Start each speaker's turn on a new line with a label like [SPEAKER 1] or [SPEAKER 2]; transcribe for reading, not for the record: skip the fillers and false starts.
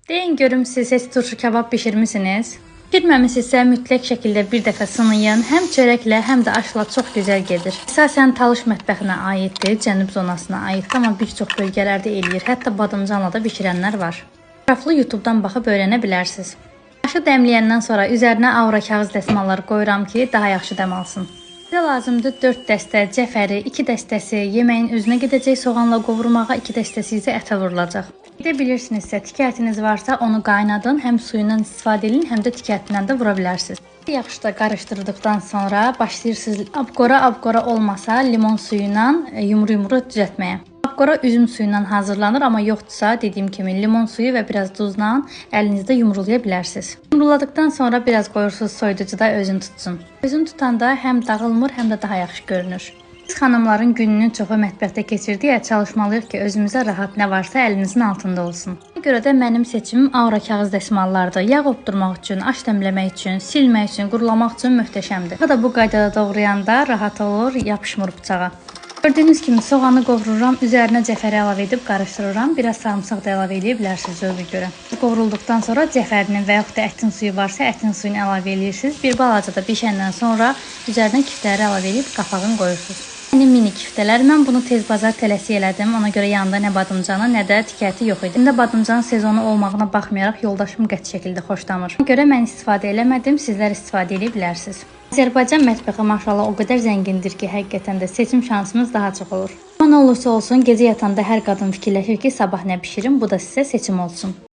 [SPEAKER 1] Deyin görüm siz heç turşu kebab bişirmisiniz? Bişirməmisinizsə mütləq şəkildə bir dəfə sınayın. Həm çörəklə, həm də aşla çox gözəl gedir. Əsasən Talış mətbəxinə aiddir, Cənub zonasına aiddir, amma bir çox bölgələrdə eləyir. Hətta badımcanla da bişirənlər var. Ətraflı YouTube-dan baxıb öyrənə bilərsiniz. Aşı dəmləyəndən sonra üzərinə avra kağız dəsmalları qoyuram ki, daha yaxşı dəm alsın. Bizə lazımdır 4 dəstə cəfəri, 2 dəstəsi yeməyin özünə gedəcək soğanla qovurmağa, 2 dəstəsi isə ətə vurulacaq. Edə bilirsinizsə, tikə ətiniz varsa onu qaynadın, həm suyundan istifadə edin, həm də tikə ətindən də vura bilərsiniz. Yaxşı da qarışdırdıqdan sonra başlayırsınız abqora olmasa limon suyu ilə yumru düzəltməyə. Abqora üzüm suyundan hazırlanır, amma yoxdursa dediyim kimi limon suyu və biraz duzla əlinizdə yumrulaya bilərsiniz. Yumruladıqdan sonra biraz qoyursunuz soyuducuda özünü tutsun. Özünü tutanda həm dağılmır, həm də daha yaxşı görünür. Biz xanımların gününün çoxu mətbəxdə keçirdiyə çalışmalıyıq ki, özümüzə rahat nə varsa əlinizin altında olsun. Buna görə də mənim seçimim avra kağız dəsmallardır. Yağ obdurmaq üçün, aş dəmləmək üçün, silmək üçün, qurulamaq üçün möhtəşəmdir. Bu da bu qaydada doğrayanda rahat olur, yapışmır bıçağa. Gördüyünüz kimi soğanı qovururam, üzərinə cəfəri əlavə edib qarışdırıram. Biraz sarımsaq da əlavə edə bilərsiniz zövqə görə. Qovurulduqdan sonra cəfərinin və yaxud da ətin suyu varsa ətin suyunu əlavə edirsiniz. Bir balaca da bişəndən sonra üzərinə kiftələri əlavə edib qapağını qoyursunuz. Mini kiftələr. Mən bunu tez bazar tələsi elədim. Ona görə yanında nə badımcanı, nə də tikəti yox idi. İndi badımcanın sezonu olmağına baxmayaraq yoldaşım qəti şəkildə xoşlamır. Ona görə mən istifadə eləmədim. Sizlər istifadə edə bilərsiniz. Azərbaycan mətbəxi maşallah o qədər zəngindir ki, həqiqətən də seçim şansımız daha çox olur. Amma nə olursa olsun, gecə yatanda hər qadın fikirləşir ki, sabah nə bişirim, bu da sizə seçim olsun.